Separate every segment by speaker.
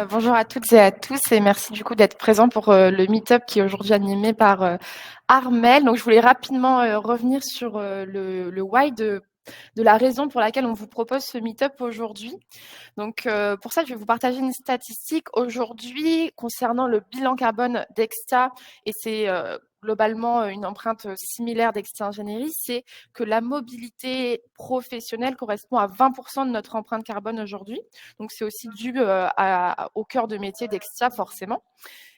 Speaker 1: Bonjour à toutes et à tous et merci du coup d'être présents pour le meet-up qui est aujourd'hui animé par Armel. Donc je voulais rapidement revenir sur le why de la raison pour laquelle on vous propose ce meet-up aujourd'hui. Donc pour ça, je vais vous partager une statistique aujourd'hui concernant le bilan carbone d'Extia et c'est globalement une empreinte similaire d'Extia Ingénierie, c'est que la mobilité professionnelle correspond à 20% de notre empreinte carbone aujourd'hui. Donc c'est aussi dû au cœur de métier d'Extia forcément.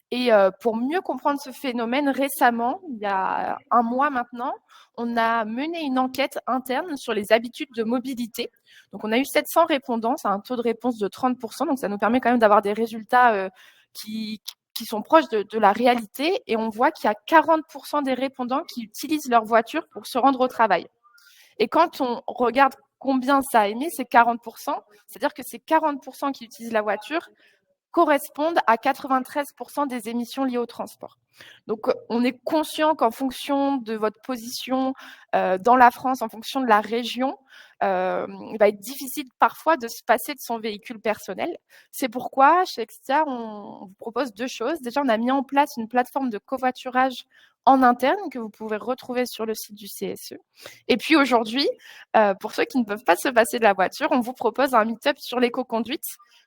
Speaker 1: Et pour mieux comprendre ce phénomène, récemment, il y a un mois maintenant, on a mené une enquête interne sur les habitudes de mobilité. Donc, on a eu 700 répondants, c'est un taux de réponse de 30%, donc ça nous permet quand même d'avoir des résultats qui sont proches de la réalité. Et on voit qu'il y a 40% des répondants qui utilisent leur voiture pour se rendre au travail. Et quand on regarde combien ça a émis, c'est 40%, c'est-à-dire que c'est 40% qui utilisent la voiture correspondent à 93% des émissions liées au transport. Donc, on est conscient qu'en fonction de votre position dans la France, en fonction de la région, il va être difficile parfois de se passer de son véhicule personnel. C'est pourquoi, chez Extia, on vous propose deux choses. Déjà, on a mis en place une plateforme de covoiturage en interne que vous pouvez retrouver sur le site du CSE. Et puis aujourd'hui, pour ceux qui ne peuvent pas se passer de la voiture, on vous propose un meet-up sur l'éco-conduite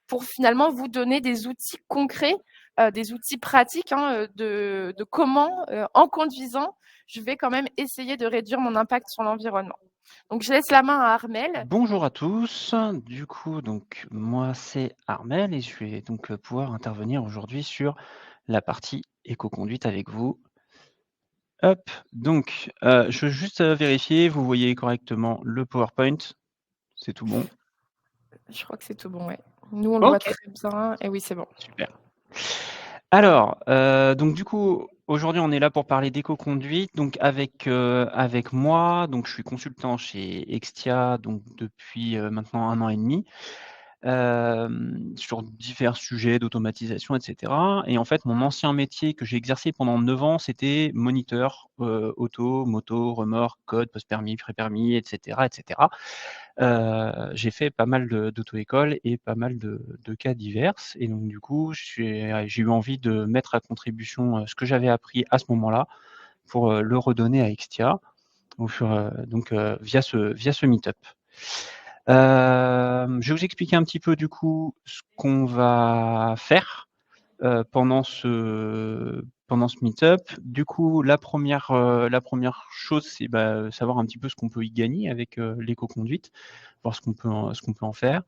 Speaker 1: pour finalement vous donner des outils concrets, des outils pratiques de comment, en conduisant, je vais quand même essayer de réduire mon impact sur l'environnement. Donc, je laisse la main à Armel.
Speaker 2: Bonjour à tous. Du coup, donc moi c'est Armel et je vais donc pouvoir intervenir aujourd'hui sur la partie éco-conduite avec vous. Hop, donc je veux juste vérifier, vous voyez correctement le PowerPoint, c'est tout bon?
Speaker 1: Je crois que c'est tout bon, ouais. Nous, on le voit
Speaker 2: OK,
Speaker 1: très bien et oui, c'est bon.
Speaker 2: super. Alors, donc du coup, aujourd'hui on est là pour parler d'éco-conduite, donc avec moi, donc je suis consultant chez Extia, donc depuis maintenant 1 an et demi. Sur divers sujets d'automatisation et cetera, et en fait, mon ancien métier que j'ai exercé pendant 9 ans, c'était moniteur, auto, moto, remorque, code, post-permis, pré-permis et cetera et cetera. J'ai fait pas mal d'auto-école et pas mal de cas divers, et donc du coup, j'ai eu envie de mettre à contribution, ce que j'avais appris à ce moment-là pour, le redonner à Extia au fur donc via ce meet-up. Je vais vous expliquer un petit peu du coup ce qu'on va faire, pendant ce meet-up. Du coup, la première chose, c'est, savoir un petit peu ce qu'on peut y gagner avec, l'éco-conduite, voir ce qu'on peut en faire.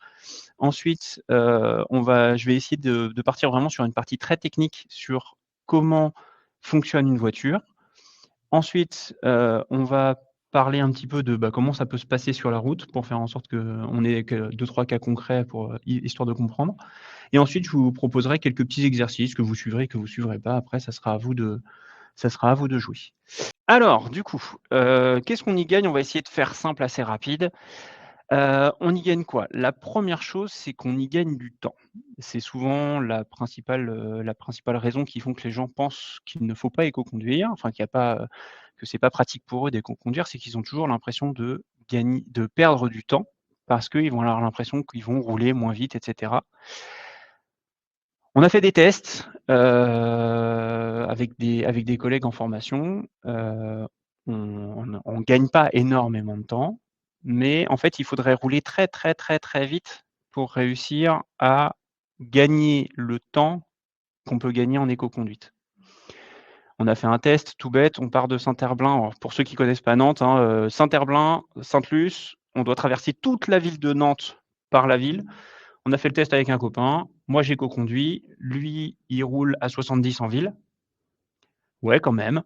Speaker 2: Ensuite, je vais essayer de partir vraiment sur une partie très technique sur comment fonctionne une voiture. Ensuite, on va parler un petit peu de, comment ça peut se passer sur la route pour faire en sorte qu'on ait que 2-3 cas concrets pour, histoire de comprendre, et ensuite je vous proposerai quelques petits exercices que vous suivrez, que vous suivrez pas. Après, ça sera à vous de jouer. Alors du coup, qu'est-ce qu'on y gagne? On va essayer de faire simple, assez rapide. On y gagne quoi? La première chose, c'est qu'on y gagne du temps. C'est souvent la principale raison qui font que les gens pensent qu'il ne faut pas éco-conduire, enfin qu'il y a pas, que c'est pas pratique pour eux d'éco-conduire, c'est qu'ils ont toujours l'impression de perdre du temps parce qu'ils vont avoir l'impression qu'ils vont rouler moins vite et cetera. On a fait des tests, avec des collègues en formation, on gagne pas énormément de temps, mais en fait, il faudrait rouler très, très, très, très vite pour réussir à gagner le temps qu'on peut gagner en éco-conduite. On a fait un test tout bête, on part de Saint-Herblain, alors pour ceux qui connaissent pas Nantes, hein, Saint-Herblain, Sainte-Luce, on doit traverser toute la ville de Nantes par la ville. On a fait le test avec un copain. Moi, j'ai co-conduit. Lui, il roule à 70 en ville. Ouais, quand même.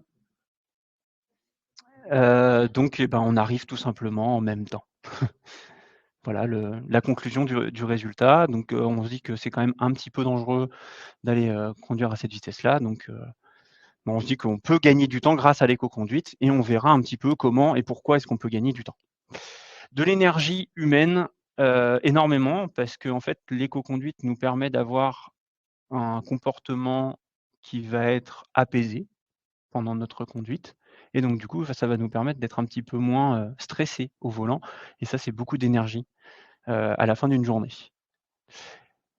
Speaker 2: Donc, on arrive tout simplement en même temps. Voilà la conclusion du résultat. Donc, on se dit que c'est quand même un petit peu dangereux d'aller, conduire à cette vitesse-là. Donc, on se dit qu'on peut gagner du temps grâce à l'éco-conduite, et on verra un petit peu comment et pourquoi est-ce qu'on peut gagner du temps. De l'énergie humaine, énormément, parce qu'en fait, l'éco-conduite nous permet d'avoir un comportement qui va être apaisé pendant notre conduite, et donc du coup, ça va nous permettre d'être un petit peu moins, stressés au volant, et ça, c'est beaucoup d'énergie, à la fin d'une journée.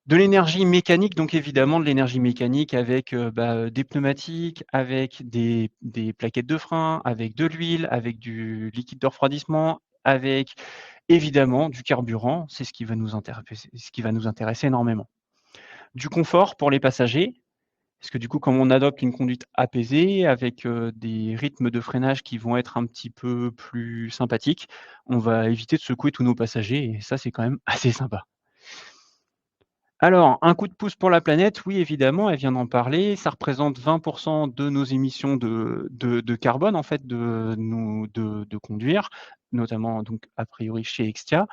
Speaker 2: De l'énergie mécanique, donc évidemment de l'énergie mécanique avec des pneumatiques, avec des plaquettes de frein, avec de l'huile, avec du liquide de refroidissement, avec évidemment du carburant. C'est ce qui va nous intéresser énormément. Du confort pour les passagers, parce que du coup, comme on adopte une conduite apaisée avec des rythmes de freinage qui vont être un petit peu plus sympathiques, on va éviter de secouer tous nos passagers et ça, c'est quand même assez sympa. Alors, un coup de pouce pour la planète, oui, évidemment, elle vient d'en parler. Ça représente 20 de nos émissions de carbone, en fait, de conduire, notamment donc a priori chez Extia.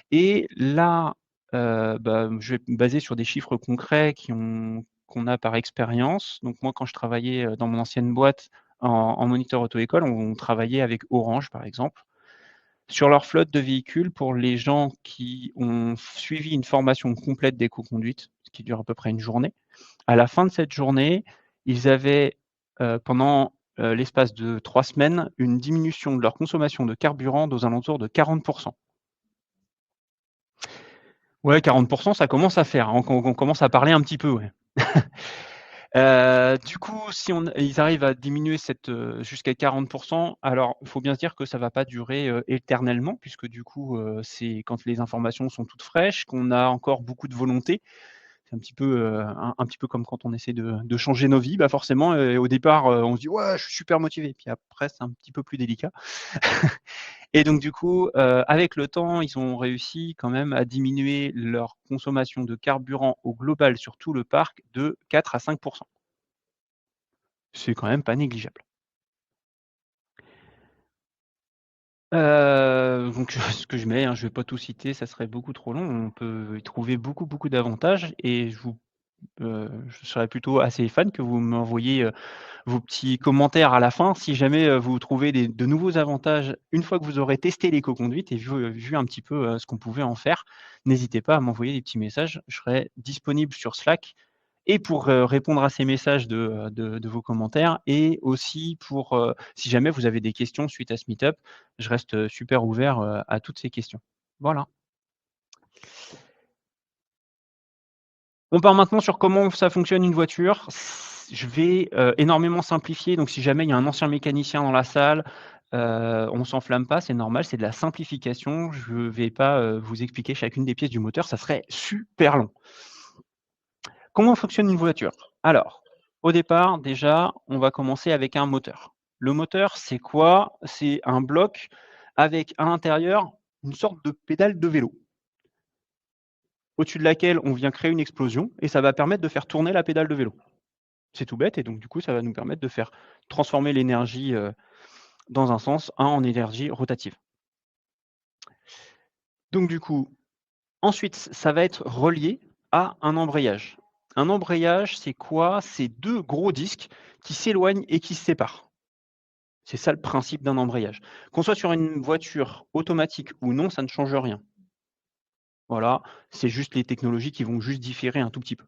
Speaker 2: Et là, je vais me baser sur des chiffres concrets qu'on a par expérience. Donc moi, quand je travaillais, dans mon ancienne boîte en moniteur auto-école, on travaillait avec Orange, par exemple. Sur leur flotte de véhicules, pour les gens qui ont suivi une formation complète d'éco-conduite, ce qui dure à peu près une journée, à la fin de cette journée, ils avaient, pendant, l'espace de 3 semaines, une diminution de leur consommation de carburant aux alentours de 40. Ouais, 40, ça commence à faire, hein, on commence à parler un petit peu, ouais. Du coup, si ils arrivent à diminuer cette, jusqu'à 40, alors il faut bien se dire que ça va pas durer, éternellement puisque du coup, c'est quand les informations sont toutes fraîches, qu'on a encore beaucoup de volonté. C'est un petit peu, un petit peu comme quand on essaie de changer nos vies, bah, forcément, au départ, on se dit: «Ouais, je suis super motivé», puis après c'est un petit peu plus délicat. Et donc du coup, avec le temps, ils ont réussi quand même à diminuer leur consommation de carburant au global sur tout le parc de 4 à 5. C'est quand même pas négligeable. Donc ce que je mets, hein, je vais pas tout citer, ça serait beaucoup trop long. On peut y trouver beaucoup, beaucoup d'avantages et je serais plutôt assez fan que vous m'envoyiez, vos petits commentaires à la fin si jamais, vous trouvez de nouveaux avantages une fois que vous aurez testé l'éco-conduite et vu un petit peu, ce qu'on pouvait en faire. N'hésitez pas à m'envoyer des petits messages. Je serai disponible sur Slack et pour, répondre à ces messages de vos commentaires et aussi pour, si jamais vous avez des questions suite à ce meet-up, je reste, super ouvert, à toutes ces questions. Voilà. On part maintenant sur comment ça fonctionne une voiture. Je vais, énormément simplifier, donc si jamais il y a un ancien mécanicien dans la salle, on s'enflamme pas, c'est normal, c'est de la simplification. Je ne vais pas, vous expliquer chacune des pièces du moteur, ça serait super long. Comment fonctionne une voiture? Alors, au départ, déjà, on va commencer avec un moteur. Le moteur, c'est quoi? C'est un bloc avec à l'intérieur une sorte de pédale de vélo, au-dessus de laquelle on vient créer une explosion et ça va permettre de faire tourner la pédale de vélo. C'est tout bête et donc du coup, ça va nous permettre de faire transformer l'énergie, dans un sens, en énergie rotative. Donc du coup, ensuite, ça va être relié à un embrayage. Un embrayage, c'est quoi? C'est 2 gros disques qui s'éloignent et qui se séparent. C'est ça le principe d'un embrayage. Qu'on soit sur une voiture automatique ou non, ça ne change rien. Voilà, c'est juste les technologies qui vont juste différer un tout petit peu.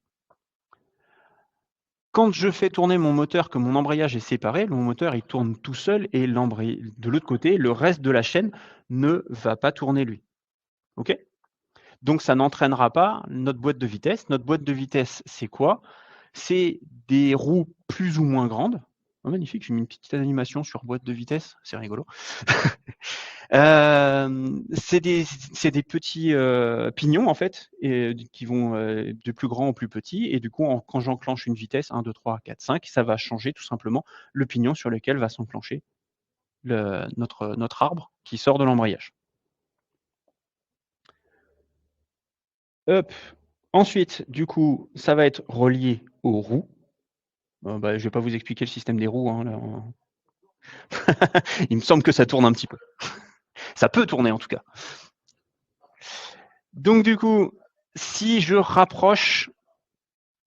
Speaker 2: Quand je fais tourner mon moteur, que mon embrayage est séparé, mon moteur il tourne tout seul et de l'autre côté, le reste de la chaîne ne va pas tourner lui. OK? Donc ça n'entraînera pas notre boîte de vitesse. Notre boîte de vitesse, c'est quoi? C'est des roues plus ou moins grandes. Oh magnifique, j'ai mis une petite animation sur boîte de vitesse, c'est rigolo. C'est des petits, pignons en fait et qui vont, de plus grand en plus petit et du coup quand j'enclenche une vitesse 1, 2, 3, 4, 5, ça va changer tout simplement le pignon sur lequel va s'enclencher notre arbre qui sort de l'embrayage. Hop. Ensuite, du coup, ça va être relié aux roues. Je vais pas vous expliquer le système des roues, hein, là, il me semble que ça tourne un petit peu. Ça peut tourner en tout cas. Donc du coup, si je rapproche,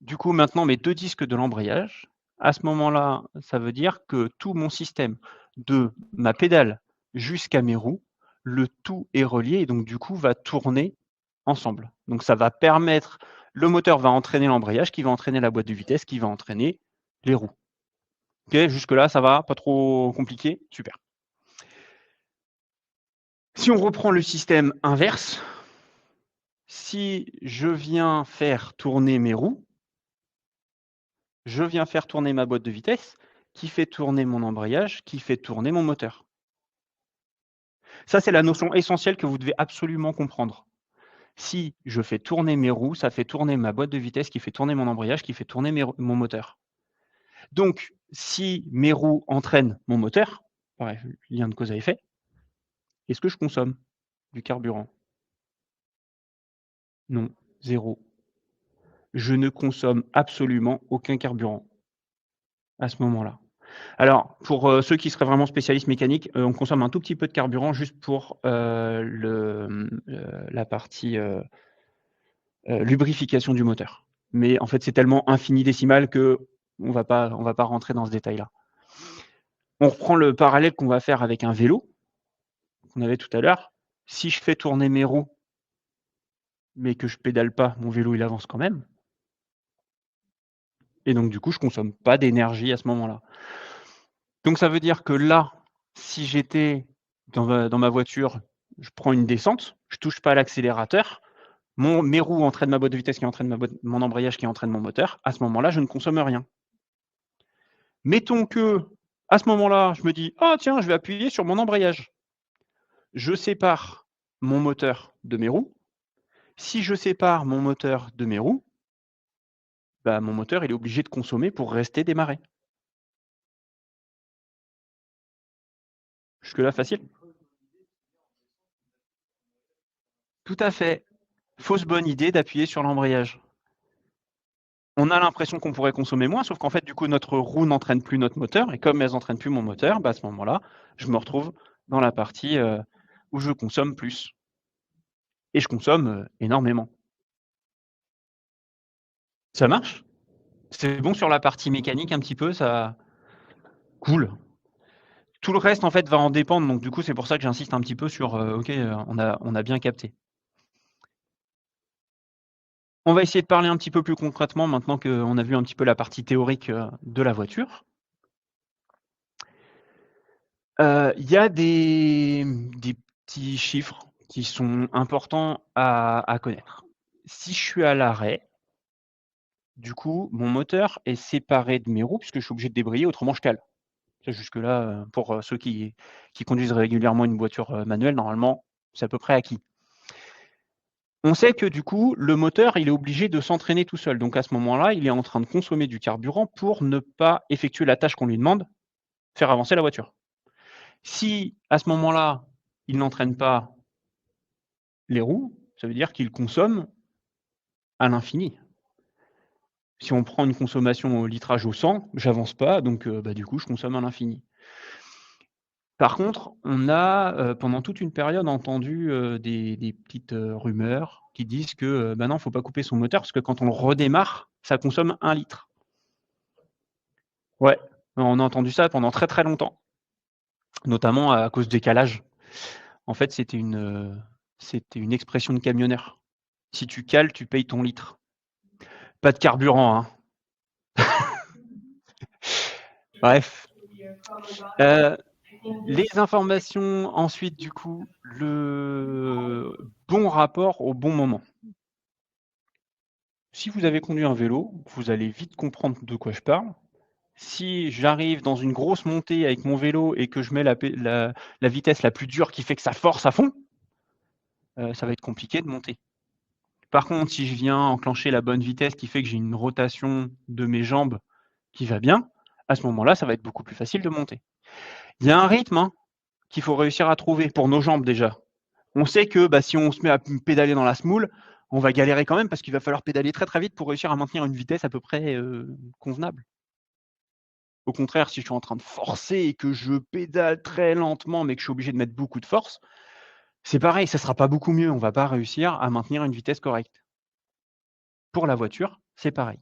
Speaker 2: du coup, maintenant mes 2 disques de l'embrayage, à ce moment-là, ça veut dire que tout mon système, de ma pédale jusqu'à mes roues, le tout est relié et donc du coup va tourner ensemble. Donc ça va permettre le moteur va entraîner l'embrayage, qui va entraîner la boîte de vitesse, qui va entraîner les roues. OK, jusque-là, ça va? Pas trop compliqué? Super. Si on reprend le système inverse, Si je viens faire tourner mes roues, je viens faire tourner ma boîte de vitesse, qui fait tourner mon embrayage, qui fait tourner mon moteur. Ça, c'est la notion essentielle que vous devez absolument comprendre. Si je fais tourner mes roues, ça fait tourner ma boîte de vitesse, qui fait tourner mon embrayage, qui fait tourner mon moteur. Donc, si mes roues entraînent mon moteur, pareil, lien de cause à effet, est-ce que je consomme du carburant? Non, 0. Je ne consomme absolument aucun carburant à ce moment-là. Alors, pour ceux qui seraient vraiment spécialistes mécaniques, on consomme un tout petit peu de carburant juste pour la partie lubrification du moteur. Mais en fait, c'est tellement infini-décimal qu'on ne va pas rentrer dans ce détail-là. On reprend le parallèle qu'on va faire avec un vélo, qu'on avait tout à l'heure. Si je fais tourner mes roues, mais que je pédale pas, mon vélo, il avance quand même. Et donc, du coup, je consomme pas d'énergie à ce moment-là. Donc, ça veut dire que là, si j'étais dans ma voiture, je prends une descente, je touche pas à l'accélérateur, mes roues entraînent ma boîte de vitesse qui entraîne mon embrayage qui entraîne mon moteur. À ce moment-là, je ne consomme rien. Mettons que, à ce moment-là, je me dis: «Ah tiens, je vais appuyer sur mon embrayage». Je sépare mon moteur de mes roues. Si je sépare mon moteur de mes roues, bah, mon moteur, il est obligé de consommer pour rester démarré. Jusque-là, facile? Tout à fait. Fausse bonne idée d'appuyer sur l'embrayage. On a l'impression qu'on pourrait consommer moins, sauf qu'en fait, du coup, notre roue n'entraîne plus notre moteur et comme elles n'entraînent plus mon moteur, bah, à ce moment-là, je me retrouve dans la partie, où je consomme plus et je consomme, énormément. Ça marche? C'est bon sur la partie mécanique un petit peu, ça cool. Tout le reste, en fait, va en dépendre, donc du coup, c'est pour ça que j'insiste un petit peu sur, OK, on a bien capté. On va essayer de parler un petit peu plus concrètement maintenant qu'on a vu un petit peu la partie théorique, de la voiture. Il y a des petits chiffres qui sont importants à connaître. Si je suis à l'arrêt, du coup, mon moteur est séparé de mes roues puisque je suis obligé de débrayer, autrement je cale. Ça jusque-là, pour, ceux qui conduisent régulièrement une voiture, manuelle, normalement, c'est à peu près acquis. On sait que du coup, le moteur, il est obligé de s'entraîner tout seul. Donc à ce moment-là, il est en train de consommer du carburant pour ne pas effectuer la tâche qu'on lui demande, faire avancer la voiture. Si à ce moment-là, il n'entraîne pas les roues, ça veut dire qu'il consomme à l'infini. Si on prend une consommation au litrage au 100, j'avance pas, donc bah, du coup, je consomme à l'infini. Par contre, on a, pendant toute une période entendu, des petites, rumeurs qui disent que, bah, non, faut pas couper son moteur parce que quand on le redémarre, ça consomme 1 litre. Ouais, on a entendu ça pendant très, très longtemps, notamment à cause du décalage. En fait, c'était une expression de camionneur. Si tu cales, tu payes ton litre. Pas de carburant, hein. Bref. Les informations ensuite du coup, le bon rapport au bon moment. Si vous avez conduit un vélo, vous allez vite comprendre de quoi je parle. Si j'arrive dans une grosse montée avec mon vélo et que je mets la vitesse la plus dure qui fait que ça force à fond, ça va être compliqué de monter. Par contre, si je viens enclencher la bonne vitesse qui fait que j'ai une rotation de mes jambes qui va bien, à ce moment-là, ça va être beaucoup plus facile de monter. Il y a un rythme, hein, qu'il faut réussir à trouver pour nos jambes déjà. On sait que bah, si on se met à pédaler dans la semoule, on va galérer quand même parce qu'il va falloir pédaler très très vite pour réussir à maintenir une vitesse à peu près convenable. Au contraire, si je suis en train de forcer et que je pédale très lentement mais que je suis obligé de mettre beaucoup de force, c'est pareil, ça ne sera pas beaucoup mieux. On ne va pas réussir à maintenir une vitesse correcte. Pour la voiture, c'est pareil.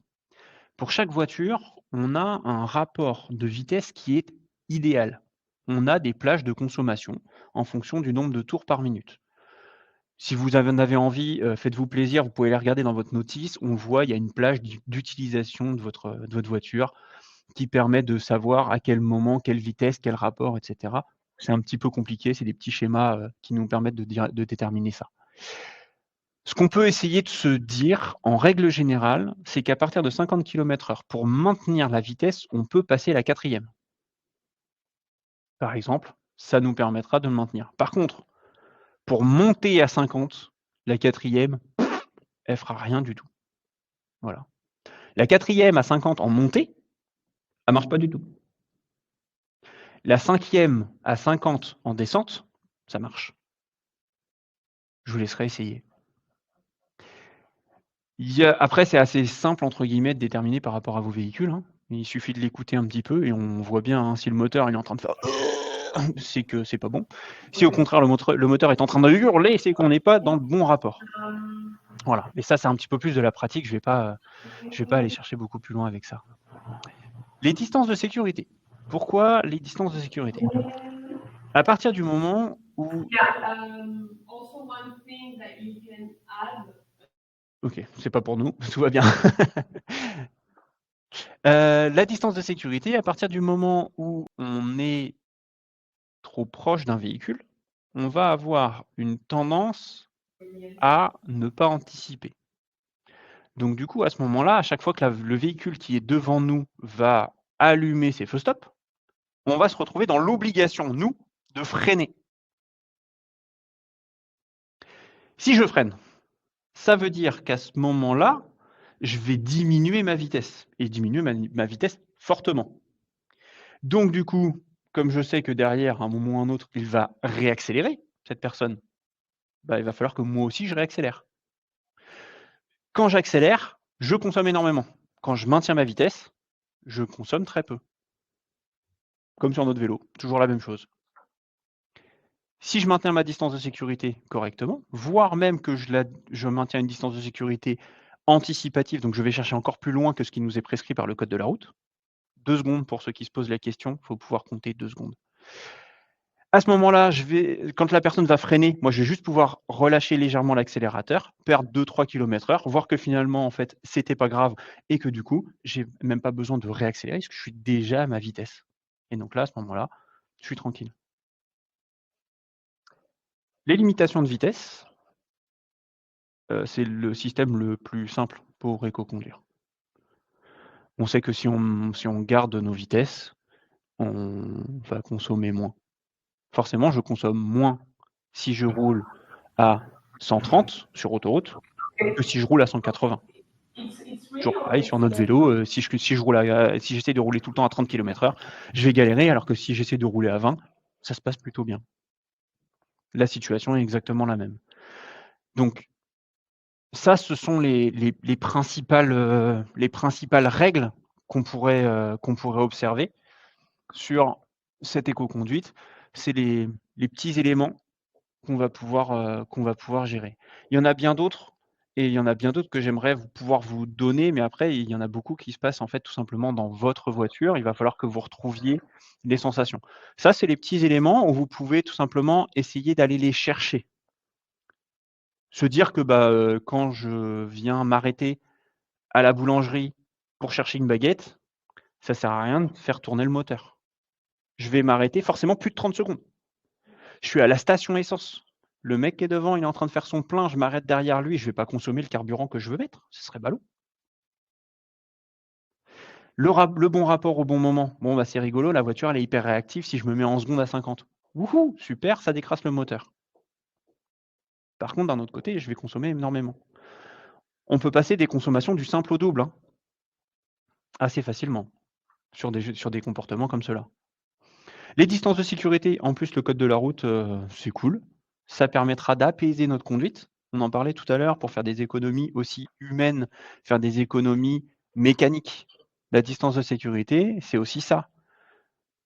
Speaker 2: Pour chaque voiture, on a un rapport de vitesse qui est idéal. On a des plages de consommation en fonction du nombre de tours par minute. Si vous en avez envie, faites-vous plaisir, vous pouvez les regarder dans votre notice. On voit, il y a une plage d'utilisation de votre voiture qui permet de savoir à quel moment, quelle vitesse, quel rapport et cetera. C'est un petit peu compliqué, c'est des petits schémas, qui nous permettent de déterminer ça. Ce qu'on peut essayer de se dire, en règle générale, c'est qu'à partir de 50 km/h, pour maintenir la vitesse, on peut passer la 4e. Par exemple, ça nous permettra de le maintenir. Par contre, pour monter à 50, la 4e, elle fera rien du tout. Voilà. La 4e à 50 en montée, elle marche pas du tout. La 5e à 50 en descente, ça marche. Je vous laisserai essayer. Après, c'est assez simple, entre guillemets, de déterminer par rapport à vos véhicules, hein. Il suffit de l'écouter un petit peu et on voit bien, hein, si le moteur il est en train de faire c'est que c'est pas bon. Si au contraire le moteur est en train de hurler, c'est qu'on n'est pas dans le bon rapport. Voilà. Mais ça, c'est un petit peu plus de la pratique. Je vais pas aller chercher beaucoup plus loin avec ça. Les distances de sécurité. Pourquoi les distances de sécurité? À partir du moment où... Ok, c'est pas pour nous, tout va bien. La distance de sécurité, à partir du moment où on est trop proche d'un véhicule, on va avoir une tendance à ne pas anticiper. Donc du coup, à ce moment-là, à chaque fois que le véhicule qui est devant nous va allumer ses feux stop, on va se retrouver dans l'obligation, nous, de freiner. Si je freine, ça veut dire qu'à ce moment-là, je vais diminuer ma vitesse, et diminuer ma vitesse fortement. Donc du coup, comme je sais que derrière, à un moment ou un autre, il va réaccélérer, cette personne, bah, il va falloir que moi aussi je réaccélère. Quand j'accélère, je consomme énormément. Quand je maintiens ma vitesse, je consomme très peu. Comme sur notre vélo, toujours la même chose. Si je maintiens ma distance de sécurité correctement, voire même que je maintiens une distance de sécurité anticipative, donc je vais chercher encore plus loin que ce qui nous est prescrit par le code de la route. 2 secondes pour ceux qui se posent la question, il faut pouvoir compter 2 secondes. À ce moment-là, quand la personne va freiner, moi je vais juste pouvoir relâcher légèrement l'accélérateur, perdre 2-3 km/h, voir que finalement, en fait, c'était pas grave et que du coup, j'ai même pas besoin de réaccélérer parce que je suis déjà à ma vitesse. Et donc là, à ce moment-là, je suis tranquille. Les limitations de vitesse, c'est le système le plus simple pour éco-conduire. On sait que si on garde nos vitesses, on va consommer moins. Forcément, je consomme moins si je roule à 130 sur autoroute que si je roule à 180. Toujours pareil sur notre vélo, si j'essaie de rouler tout le temps à 30 km/h, je vais galérer, alors que si j'essaie de rouler à 20, ça se passe plutôt bien. La situation est exactement la même. Donc ça, ce sont les principales règles qu'on pourrait observer sur cette éco-conduite. C'est les petits éléments qu'on va pouvoir gérer. Il y en a bien d'autres et il y en a bien d'autres que j'aimerais pouvoir vous donner, mais après, il y en a beaucoup qui se passent, en fait, tout simplement dans votre voiture. Il va falloir que vous retrouviez les sensations. Ça, c'est les petits éléments où vous pouvez tout simplement essayer d'aller les chercher. Se dire que, quand je viens m'arrêter à la boulangerie pour chercher une baguette, ça sert à rien de faire tourner le moteur. Je vais m'arrêter forcément plus de 30 secondes. Je suis à la station essence. Le mec qui est devant, il est en train de faire son plein, je m'arrête derrière lui, je vais pas consommer le carburant que je veux mettre, ce serait ballot. Le bon rapport au bon moment, bon bah c'est rigolo, la voiture elle est hyper réactive si je me mets en seconde à 50. Wouhou, super, ça décrasse le moteur. Par contre, d'un autre côté, je vais consommer énormément. On peut passer des consommations du simple au double, hein, assez facilement, sur des comportements comme cela. Les distances de sécurité, en plus le code de la route, c'est cool. Ça permettra d'apaiser notre conduite. On en parlait tout à l'heure, pour faire des économies aussi humaines, faire des économies mécaniques. La distance de sécurité, c'est aussi ça.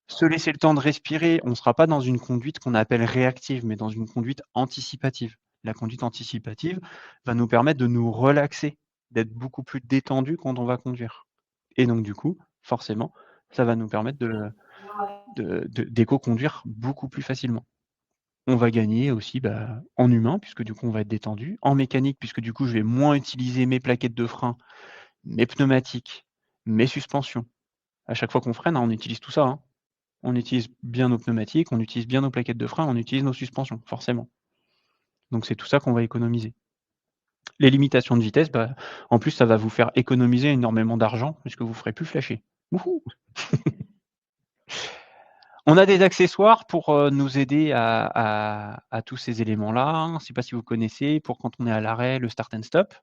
Speaker 2: Se laisser le temps de respirer, on ne sera pas dans une conduite qu'on appelle réactive, mais dans une conduite anticipative. La conduite anticipative va nous permettre de nous relaxer, d'être beaucoup plus détendu quand on va conduire. Et donc du coup, forcément, ça va nous permettre d'éco-conduire beaucoup plus facilement. On va gagner aussi en humain, puisque du coup on va être détendu, en mécanique, puisque du coup je vais moins utiliser mes plaquettes de frein, mes pneumatiques, mes suspensions. À chaque fois qu'on freine, hein, on utilise tout ça, hein. On utilise bien nos pneumatiques, on utilise bien nos plaquettes de frein, on utilise nos suspensions, forcément. Donc c'est tout ça qu'on va économiser. Les limitations de vitesse, bah, en plus, ça va vous faire économiser énormément d'argent puisque vous ne ferez plus flasher. Wouhou! On a des accessoires pour, nous aider à tous ces éléments-là. Je ne sais pas si vous connaissez, pour quand on est à l'arrêt, le start and stop.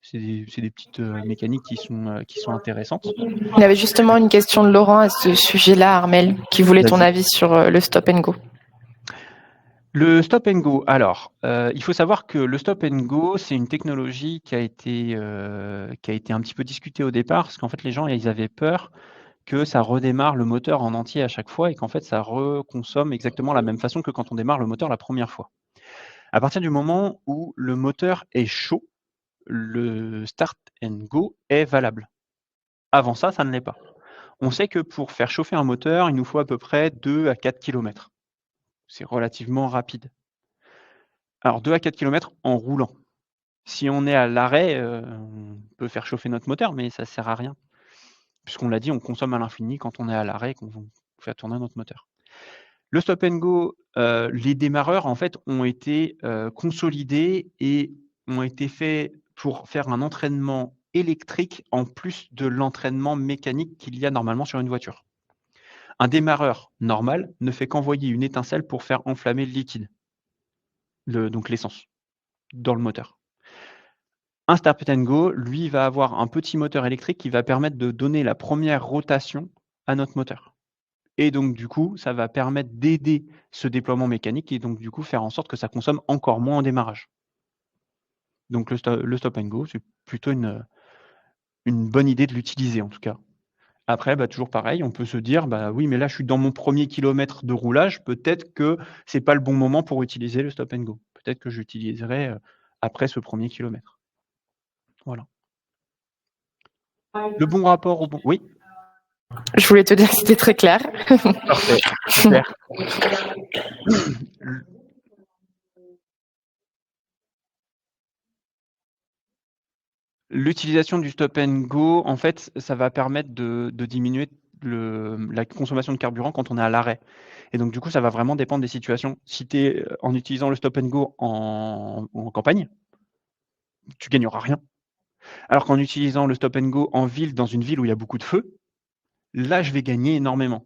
Speaker 2: C'est des petites, mécaniques qui sont intéressantes.
Speaker 1: Il y avait justement une question de Laurent à ce sujet-là, Armel, qui voulait ton
Speaker 2: Vas-y.
Speaker 1: avis sur le stop and go.
Speaker 2: Le stop and go, alors, il faut savoir que le stop and go, c'est une technologie qui a été un petit peu discutée au départ, parce qu'en fait, les gens, ils avaient peur que ça redémarre le moteur en entier à chaque fois et qu'en fait, ça reconsomme exactement la même façon que quand on démarre le moteur la première fois. À partir du moment où le moteur est chaud, le start and go est valable. Avant ça, ça ne l'est pas. On sait que pour faire chauffer un moteur, il nous faut à peu près 2 à 4 km. C'est relativement rapide. Alors 2 à 4 km en roulant. Si on est à l'arrêt, on peut faire chauffer notre moteur, mais ça sert à rien. Puisqu'on l'a dit, on consomme à l'infini quand on est à l'arrêt, qu'on fait tourner notre moteur. Le stop and go, les démarreurs en fait ont été, consolidés et ont été faits pour faire un entraînement électrique en plus de l'entraînement mécanique qu'il y a normalement sur une voiture. Un démarreur normal ne fait qu'envoyer une étincelle pour faire enflammer le liquide, donc l'essence, dans le moteur. Un stop and go, lui, va avoir un petit moteur électrique qui va permettre de donner la première rotation à notre moteur. Et donc du coup, ça va permettre d'aider ce déploiement mécanique et donc du coup faire en sorte que ça consomme encore moins en démarrage. Donc le stop and go, c'est plutôt une bonne idée de l'utiliser en tout cas. Après, bah, toujours pareil, on peut se dire: «Bah, oui, mais là, je suis dans mon premier kilomètre de roulage, peut-être que c'est pas le bon moment pour utiliser le stop and go. Peut-être que j'utiliserai, après ce premier kilomètre». Voilà. Le bon rapport au bon oui?
Speaker 1: Je voulais te dire que c'était très clair.
Speaker 2: Parfait, super. L'utilisation du stop and go, en fait, ça va permettre de diminuer la consommation de carburant quand on est à l'arrêt et donc du coup, ça va vraiment dépendre des situations. Si tu es, en utilisant le stop and go en campagne, tu gagneras rien. Alors qu'en utilisant le stop and go en ville, dans une ville où il y a beaucoup de feux, là, je vais gagner énormément.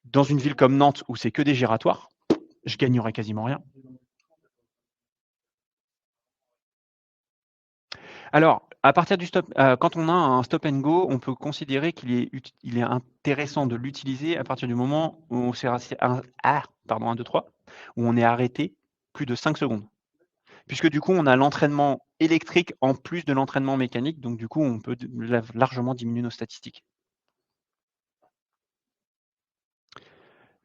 Speaker 2: Dans une ville comme Nantes où c'est que des giratoires, je gagnerai quasiment rien. Alors, à partir du quand on a un stop and go, on peut considérer il est intéressant de l'utiliser à partir du moment où on s'est rassi pardon, 1, 2, 3, où on est arrêté plus de 5 secondes. Puisque du coup, on a l'entraînement électrique en plus de l'entraînement mécanique, donc du coup, on peut largement diminuer nos statistiques.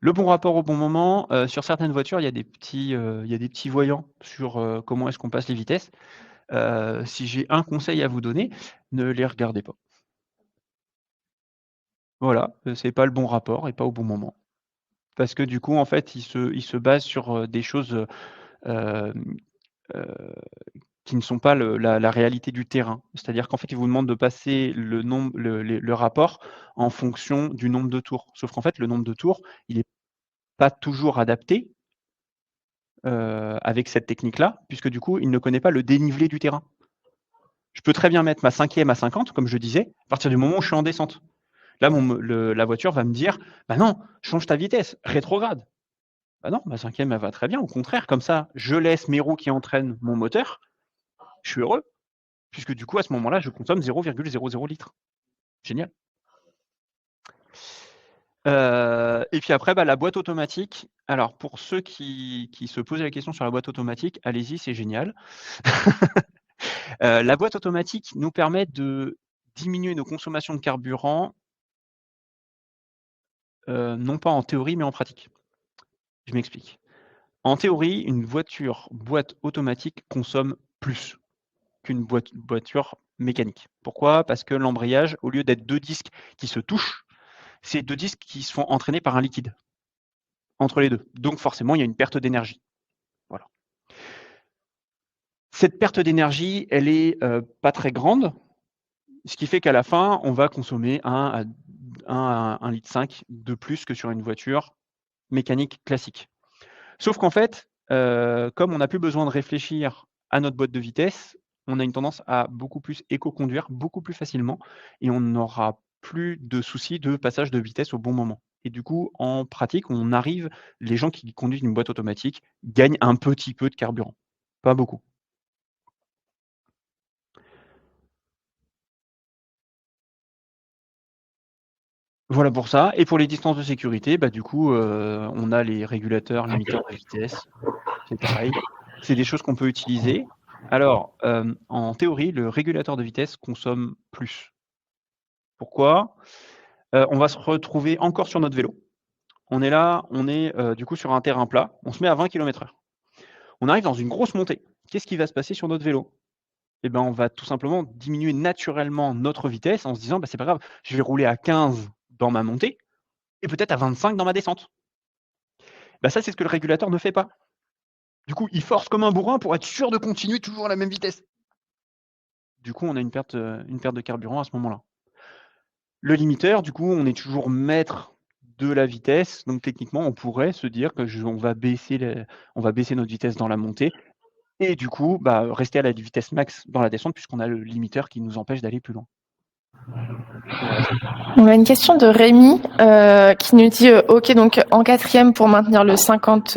Speaker 2: Le bon rapport au bon moment, sur certaines voitures, il y a des petits voyants sur, comment est-ce qu'on passe les vitesses. Si j'ai un conseil à vous donner, ne les regardez pas. Voilà, c'est pas le bon rapport et pas au bon moment. Parce que du coup, en fait, il se base sur, des choses, hem, heu, qui ne sont pas la réalité du terrain. C'est-à-dire qu'en fait, il vous demande de passer le rapport en fonction du nombre de tours. Sauf qu'en fait, le nombre de tours, il est pas toujours adapté, avec cette technique-là, puisque du coup, il ne connaît pas le dénivelé du terrain. Je peux très bien mettre ma 5e à 50, comme je disais, à partir du moment où je suis en descente. Là, la voiture va me dire: «Bah non, change ta vitesse, rétrograde». Bah non, ma 5e, elle va très bien. Au contraire, comme ça, je laisse mes roues qui entraînent mon moteur, je suis heureux, puisque du coup, à ce moment-là, je consomme 0,00 litres. Génial. Et puis après, bah, la boîte automatique. Alors pour ceux qui se posaient la question sur la boîte automatique, allez-y, c'est génial. La boîte automatique nous permet de diminuer nos consommations de carburant, non pas en théorie, mais en pratique. Je m'explique. En théorie, une boîte automatique consomme plus qu'une voiture mécanique. Pourquoi? Parce que l'embrayage, au lieu d'être 2 disques qui se touchent, c'est 2 disques qui se font entraîner par un liquide entre les 2. Donc forcément, il y a une perte d'énergie. Voilà. Cette perte d'énergie, elle est, pas très grande, ce qui fait qu'à la fin, on va consommer 1 à 1,5 litre de plus que sur une voiture mécanique classique. Sauf qu'en fait, comme on n'a plus besoin de réfléchir à notre boîte de vitesse, on a une tendance à beaucoup plus éco-conduire, beaucoup plus facilement, et on n'aura plus de soucis de passage de vitesse au bon moment. Et du coup, en pratique, les gens qui conduisent une boîte automatique gagnent un petit peu de carburant, pas beaucoup. Voilà pour ça. Et pour les distances de sécurité, du coup, on a les régulateurs, limiteurs de vitesse. C'est pareil. C'est des choses qu'on peut utiliser. Alors, en théorie, le régulateur de vitesse consomme plus. Pourquoi? On va se retrouver encore sur notre vélo. On est là, du coup sur un terrain plat. On se met à 20 km/h. On arrive dans une grosse montée. Qu'est-ce qui va se passer sur notre vélo? Eh ben, on va tout simplement diminuer naturellement notre vitesse en se disant: «C'est pas grave, je vais rouler à 15 dans ma montée et peut-être à 25 dans ma descente». Ça, c'est ce que le régulateur ne fait pas. Du coup, il force comme un bourrin pour être sûr de continuer toujours à la même vitesse. Du coup, on a une perte de carburant à ce moment-là. Le limiteur, du coup, on est toujours maître de la vitesse, donc techniquement, on pourrait se dire que on va baisser notre vitesse dans la montée et du coup, rester à la vitesse max dans la descente puisqu'on a le limiteur qui nous empêche d'aller plus loin. Voilà.
Speaker 1: On a une question de Rémi qui nous dit OK, donc en 4e pour maintenir le 50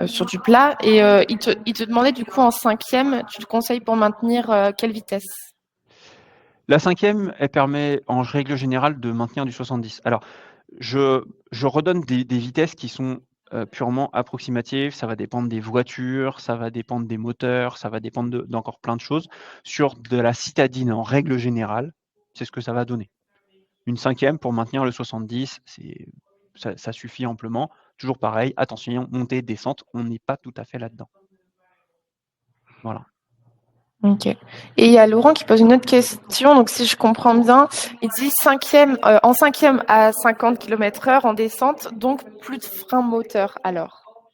Speaker 1: sur du plat. Et il te demandait du coup en 5e, tu te conseilles pour maintenir quelle vitesse?
Speaker 2: La 5e, elle permet en règle générale de maintenir du 70. Alors, je redonne des vitesses qui sont purement approximatives. Ça va dépendre des voitures, ça va dépendre des moteurs, ça va dépendre d'encore plein de choses. Sur de la citadine, en règle générale, c'est ce que ça va donner. Une 5e pour maintenir le 70, ça suffit amplement. Toujours pareil, attention, montée, descente, on n'est pas tout à fait là-dedans. Voilà.
Speaker 1: OK. Et il y a Laurent qui pose une autre question. Donc, si je comprends bien, il dit en 5e à 50 km/h en descente, donc plus de frein moteur alors.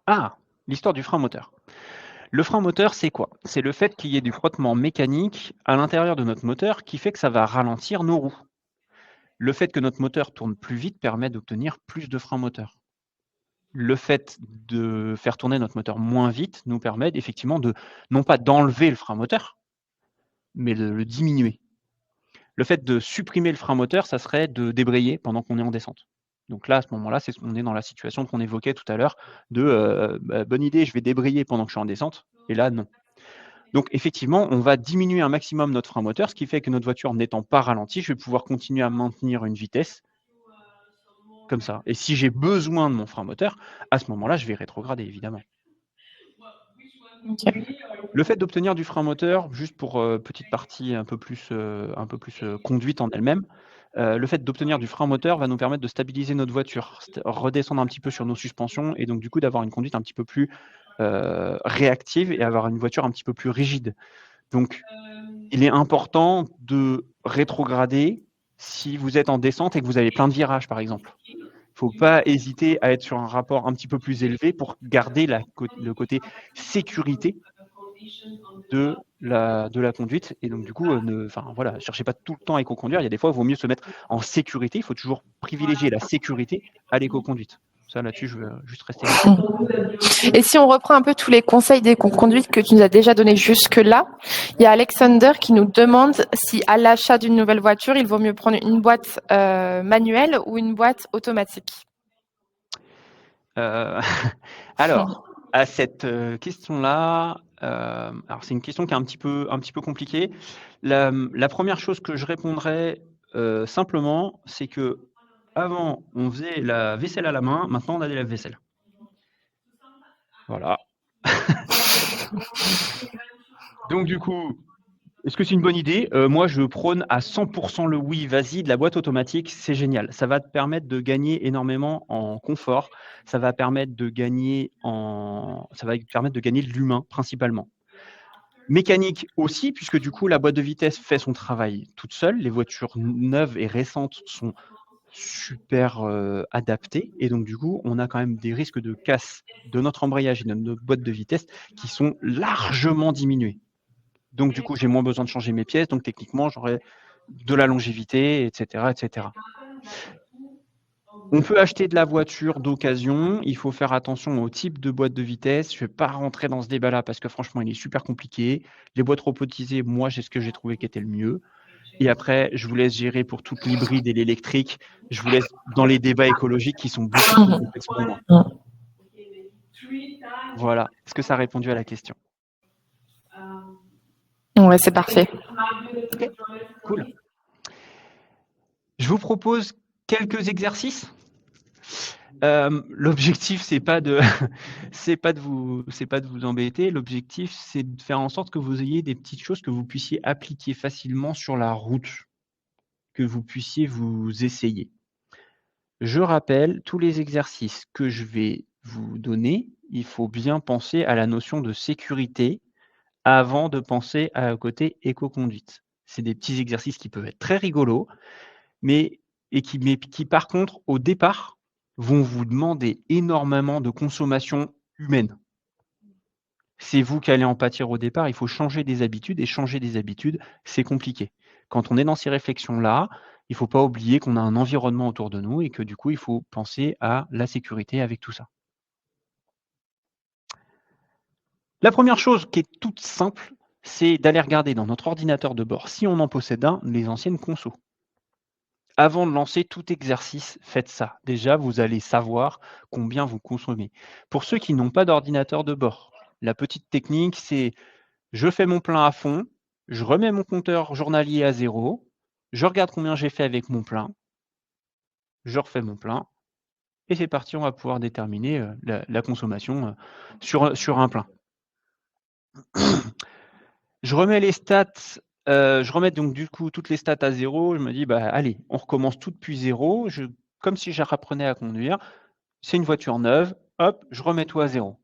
Speaker 2: Ah, l'histoire du frein moteur. Le frein moteur, c'est quoi? C'est le fait qu'il y ait du frottement mécanique à l'intérieur de notre moteur qui fait que ça va ralentir nos roues. Le fait que notre moteur tourne plus vite permet d'obtenir plus de frein moteur. Le fait de faire tourner notre moteur moins vite nous permet effectivement non pas d'enlever le frein moteur, mais de le diminuer. Le fait de supprimer le frein moteur, ça serait de débrayer pendant qu'on est en descente. Donc là, à ce moment-là, on est dans la situation qu'on évoquait tout à l'heure de bonne idée, je vais débrayer pendant que je suis en descente, et là, non. Donc effectivement, on va diminuer un maximum notre frein moteur, ce qui fait que notre voiture n'étant pas ralentie, je vais pouvoir continuer à maintenir une vitesse comme ça. Et si j'ai besoin de mon frein moteur, à ce moment-là, je vais rétrograder, évidemment.
Speaker 1: Okay.
Speaker 2: Le fait d'obtenir du frein moteur, juste pour petite partie un peu plus conduite en elle-même, le fait d'obtenir du frein moteur va nous permettre de stabiliser notre voiture, redescendre un petit peu sur nos suspensions et donc du coup d'avoir une conduite un petit peu plus réactive et avoir une voiture un petit peu plus rigide. Donc, il est important de rétrograder si vous êtes en descente et que vous avez plein de virages, par exemple. Il ne faut pas hésiter à être sur un rapport un petit peu plus élevé pour garder le côté sécurité de la conduite. Et donc, du coup, cherchez pas tout le temps à éco-conduire. Il y a des fois, il vaut mieux se mettre en sécurité. Il faut toujours privilégier la sécurité à l'éco-conduite. Ça, là-dessus, je veux juste rester là.
Speaker 1: Et si on reprend un peu tous les conseils d'éco-conduite que tu nous as déjà donnés jusque-là, il y a Alexander qui nous demande si à l'achat d'une nouvelle voiture, il vaut mieux prendre une boîte manuelle ou une boîte automatique.
Speaker 2: Alors, à cette question-là, alors c'est une question qui est un petit peu compliquée. La première chose que je répondrais simplement, c'est que avant, on faisait la vaisselle à la main, maintenant on a des lave-vaisselle. Voilà. Donc du coup, est-ce que c'est une bonne idée? Moi, je prône à 100% le oui, vas-y, de la boîte automatique, c'est génial. Ça va te permettre de gagner énormément en confort, ça va permettre de gagner de l'humain principalement. Mécanique aussi, puisque du coup, la boîte de vitesse fait son travail toute seule. Les voitures neuves et récentes sont super adaptées et donc du coup, on a quand même des risques de casse de notre embrayage et de notre boîte de vitesse qui sont largement diminués. Donc du coup, j'ai moins besoin de changer mes pièces, donc techniquement, j'aurai de la longévité, etc., etc. On peut acheter de la voiture d'occasion, il faut faire attention au type de boîte de vitesse. Je ne vais pas rentrer dans ce débat-là parce que franchement, il est super compliqué. Les boîtes robotisées, moi, c'est ce que j'ai trouvé qui était le mieux. Et après, je vous laisse gérer pour toute l'hybride et l'électrique. Je vous laisse dans les débats écologiques qui sont beaucoup trop complexes pour moi. Voilà. Est-ce que ça a répondu à la question?
Speaker 1: Ouais, c'est parfait.
Speaker 2: Ok, cool. Je vous propose quelques exercices. L'objectif, c'est pas de vous embêter. L'objectif, c'est de faire en sorte que vous ayez des petites choses que vous puissiez appliquer facilement sur la route, que vous puissiez vous essayer. Je rappelle, tous les exercices que je vais vous donner, il faut bien penser à la notion de sécurité avant de penser à côté éco-conduite. C'est des petits exercices qui peuvent être très rigolos, mais qui par contre, au départ, vont vous demander énormément de consommation humaine. C'est vous qui allez en pâtir au départ, il faut changer des habitudes et changer des habitudes, c'est compliqué. Quand on est dans ces réflexions-là, il ne faut pas oublier qu'on a un environnement autour de nous et que du coup, il faut penser à la sécurité avec tout ça. La première chose qui est toute simple, c'est d'aller regarder dans notre ordinateur de bord, si on en possède un, les anciennes consos. Avant de lancer tout exercice, faites ça. Déjà, vous allez savoir combien vous consommez. Pour ceux qui n'ont pas d'ordinateur de bord, la petite technique, c'est je fais mon plein à fond, je remets mon compteur journalier à 0, je regarde combien j'ai fait avec mon plein, je refais mon plein, et c'est parti, on va pouvoir déterminer la consommation sur un plein. Je remets les stats, je remets donc du coup toutes les stats à 0. Je me dis: «Bah, allez, on recommence tout depuis 0». Comme si je réapprenais à conduire. C'est une voiture neuve, hop, je remets tout à 0.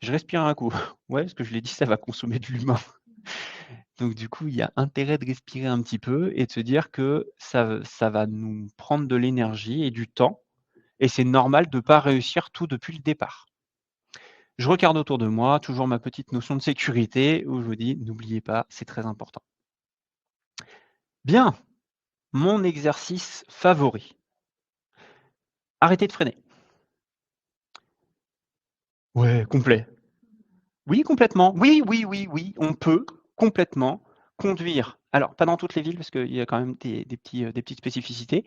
Speaker 2: Je respire un coup. Ouais, parce que je l'ai dit, ça va consommer de l'humain. Donc du coup, il y a intérêt de respirer un petit peu et de se dire que ça va nous prendre de l'énergie et du temps et c'est normal de ne pas réussir tout depuis le départ. Je regarde autour de moi, toujours ma petite notion de sécurité où je vous dis: «N'oubliez pas, c'est très important». Bien, mon exercice favori. Arrêter de freiner. Ouais, complet. Oui, complètement. Oui, oui, oui, oui, on peut complètement conduire. Alors, pas dans toutes les villes parce qu'il y a quand même des petites spécificités,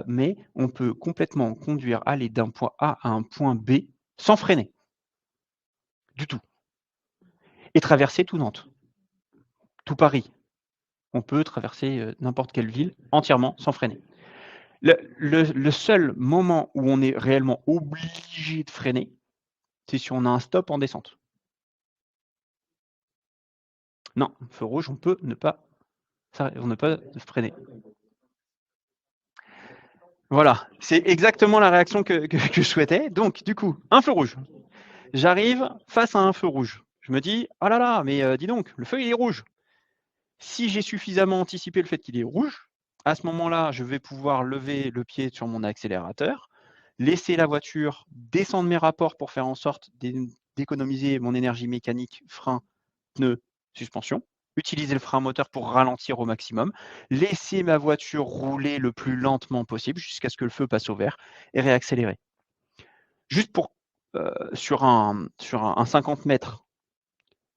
Speaker 2: mais on peut complètement conduire, aller d'un point A à un point B sans freiner, du tout et traverser tout Nantes, tout Paris. On peut traverser, n'importe quelle ville entièrement sans freiner. Le seul moment où on est réellement obligé de freiner, c'est si on a un stop en descente. Non, feu rouge, on peut ne pas freiner. Voilà, c'est exactement la réaction que je souhaitais. Donc du coup, un feu rouge. J'arrive face à un feu rouge. Je me dis: «Oh là là, mais dis donc, le feu il est rouge». Si j'ai suffisamment anticipé le fait qu'il est rouge, à ce moment-là, je vais pouvoir lever le pied sur mon accélérateur, laisser la voiture descendre mes rapports pour faire en sorte d'économiser mon énergie mécanique, frein, pneus, suspension, utiliser le frein moteur pour ralentir au maximum, laisser ma voiture rouler le plus lentement possible jusqu'à ce que le feu passe au vert et réaccélérer. Juste pour sur un 50 mètres,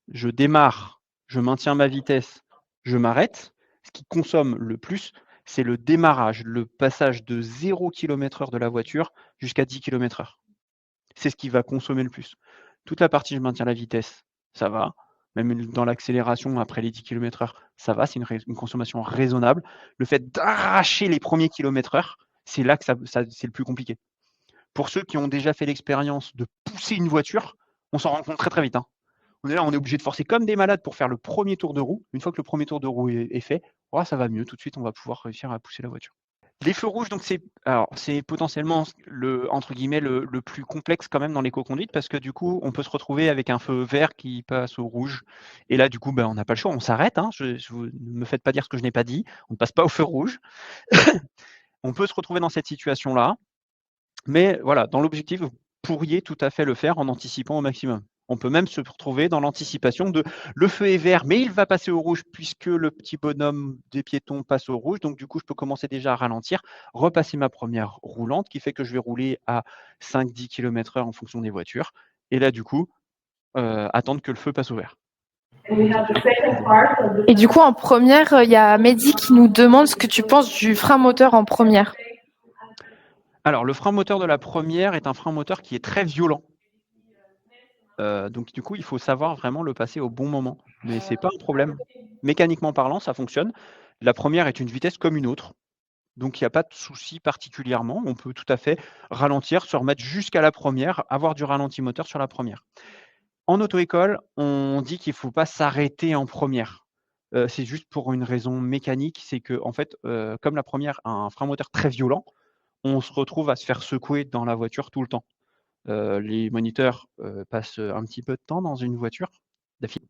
Speaker 2: je démarre, je maintiens ma vitesse, je m'arrête. Ce qui consomme le plus, c'est le démarrage, le passage de 0 km/h de la voiture jusqu'à 10 km/h. C'est ce qui va consommer le plus. Toute la partie je maintiens la vitesse, ça va. Même dans l'accélération après les 10 km/h, ça va, c'est une consommation raisonnable. Le fait d'arracher les premiers kilomètres-heure, c'est là que c'est le plus compliqué. Pour ceux qui ont déjà fait l'expérience de pousser une voiture, on s'en rend compte très, très vite, hein. On est là, on est obligé de forcer comme des malades pour faire le premier tour de roue. Une fois que le premier tour de roue est fait, oh, ça va mieux. Tout de suite, on va pouvoir réussir à pousser la voiture. Les feux rouges, donc c'est potentiellement le entre guillemets le plus complexe quand même dans l'éco-conduite parce que du coup, on peut se retrouver avec un feu vert qui passe au rouge et là, du coup, on n'a pas le choix, on s'arrête, hein. Ne me faites pas dire ce que je n'ai pas dit. On ne passe pas au feu rouge. On peut se retrouver dans cette situation-là, mais voilà, dans l'objectif, vous pourriez tout à fait le faire en anticipant au maximum. On peut même se retrouver dans l'anticipation de le feu est vert, mais il va passer au rouge puisque le petit bonhomme des piétons passe au rouge. Donc, du coup, je peux commencer déjà à ralentir, repasser ma première roulante qui fait que je vais rouler à 5-10 km/h en fonction des voitures. Et là, du coup, attendre que le feu passe au vert.
Speaker 1: Et du coup, en première, il y a Mehdi qui nous demande ce que tu penses du frein moteur en première.
Speaker 2: Alors, le frein moteur de la première est un frein moteur qui est très violent. Donc du coup, il faut savoir vraiment le passer au bon moment. Mais c'est pas un problème. Mécaniquement parlant, ça fonctionne. La première est une vitesse comme une autre, donc il y a pas de souci particulièrement. On peut tout à fait ralentir, se remettre jusqu'à la première, avoir du ralenti moteur sur la première. En auto-école, on dit qu'il faut pas s'arrêter en première. C'est juste pour une raison mécanique, c'est qu'en fait, comme la première a un frein moteur très violent, on se retrouve à se faire secouer dans la voiture tout le temps. Les moniteurs, passent, un petit peu de temps dans une voiture d'affilée.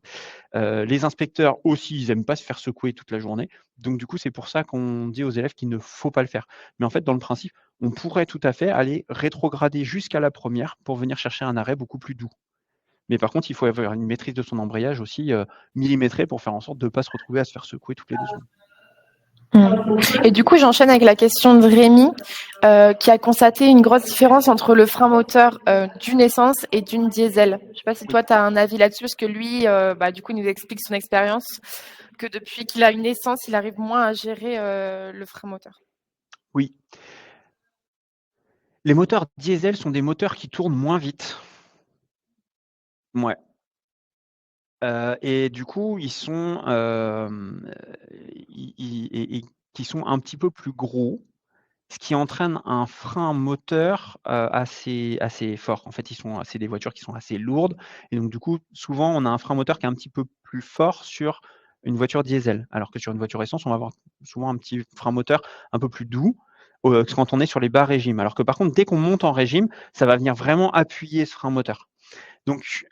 Speaker 2: Les inspecteurs aussi, ils aiment pas se faire secouer toute la journée. Donc du coup, c'est pour ça qu'on dit aux élèves qu'il ne faut pas le faire. Mais en fait, dans le principe, on pourrait tout à fait aller rétrograder jusqu'à la première pour venir chercher un arrêt beaucoup plus doux. Mais par contre, il faut avoir une maîtrise de son embrayage aussi, millimétrée pour faire en sorte de ne pas se retrouver à se faire secouer toutes les 2 secondes.
Speaker 1: Et du coup, j'enchaîne avec la question de Rémi, qui a constaté une grosse différence entre le frein moteur d'une essence et d'une diesel. Je ne sais pas si toi, tu as un avis là-dessus, parce que lui, du coup, il nous explique son expérience, que depuis qu'il a une essence, il arrive moins à gérer le frein moteur.
Speaker 2: Oui. Les moteurs diesel sont des moteurs qui tournent moins vite. Ouais. Et du coup, ils sont, qui sont un petit peu plus gros, ce qui entraîne un frein moteur, assez fort. En fait, c'est des voitures qui sont assez lourdes et donc du coup, souvent, on a un frein moteur qui est un petit peu plus fort sur une voiture diesel. Alors que sur une voiture essence, on va avoir souvent un petit frein moteur un peu plus doux, quand on est sur les bas régimes. Alors que par contre, dès qu'on monte en régime, ça va venir vraiment appuyer ce frein moteur. Donc,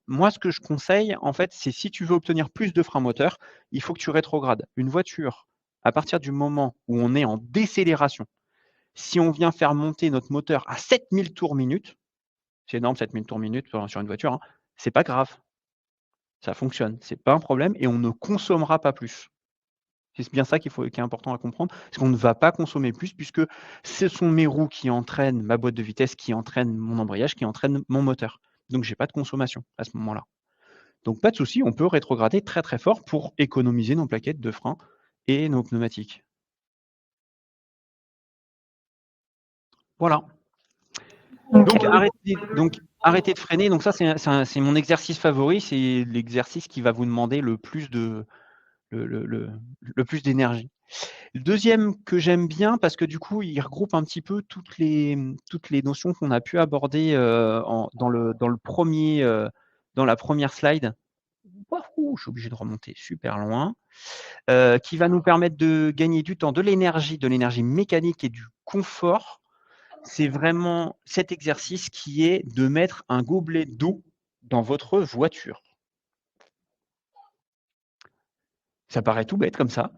Speaker 2: moi, ce que je conseille, en fait, c'est si tu veux obtenir plus de frein moteur, il faut que tu rétrogrades. Une voiture, à partir du moment où on est en décélération, si on vient faire monter notre moteur à 7000 tours minute, c'est énorme 7000 tours minute sur une voiture, hein, c'est pas grave. Ça fonctionne, c'est pas un problème et on ne consommera pas plus. C'est bien ça qui est important à comprendre, c'est qu'on ne va pas consommer plus puisque ce sont mes roues qui entraînent ma boîte de vitesse, qui entraînent mon embrayage, qui entraînent mon moteur. Donc j'ai pas de consommation à ce moment-là. Donc pas de souci, on peut rétrograder très, très fort pour économiser nos plaquettes de frein et nos pneumatiques. Voilà. Donc arrêtez de freiner. Donc ça, c'est mon exercice favori. C'est l'exercice qui va vous demander le plus d'énergie. Le deuxième que j'aime bien parce que du coup, il regroupe un petit peu toutes les notions qu'on a pu aborder, dans la première slide. Wahou! Je suis obligé de remonter super loin. Qui va nous permettre de gagner du temps, de l'énergie mécanique et du confort. C'est vraiment cet exercice qui est de mettre un gobelet d'eau dans votre voiture. Ça paraît tout bête comme ça,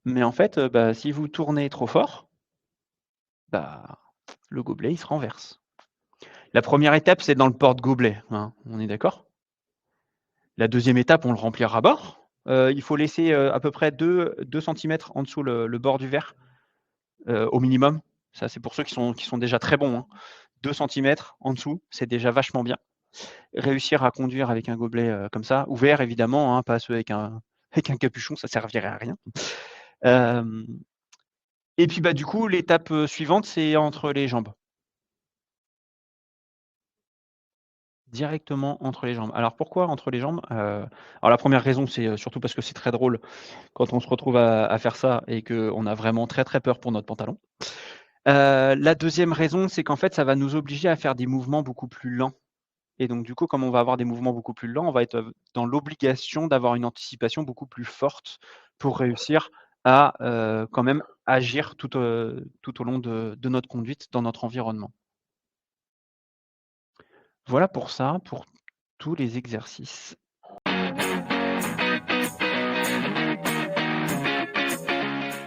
Speaker 2: mais en fait, si vous tournez trop fort, le gobelet, il se renverse. La première étape, c'est dans le porte-gobelet, hein, on est d'accord? La deuxième étape, on le remplit à bord. Il faut laisser, à peu près 2 centimètres en dessous le bord du verre, au minimum. Ça, c'est pour ceux qui sont déjà très bons, hein. 2 centimètres en dessous, c'est déjà vachement bien. Réussir à conduire avec un gobelet, comme ça, ouvert évidemment, hein, pas ceux avec un capuchon, ça servirait à rien. Et puis, du coup, l'étape, suivante, c'est entre les jambes. Directement entre les jambes. Alors pourquoi entre les jambes? Alors la première raison, c'est, surtout parce que c'est très drôle quand on se retrouve à faire ça et qu'on a vraiment très, très peur pour notre pantalon. La deuxième raison, c'est qu'en fait, ça va nous obliger à faire des mouvements beaucoup plus lents. Et donc du coup, comme on va avoir des mouvements beaucoup plus lents, on va être, dans l'obligation d'avoir une anticipation beaucoup plus forte pour réussir à, quand même agir tout au long de notre conduite dans notre environnement. Voilà pour ça, pour tous les exercices.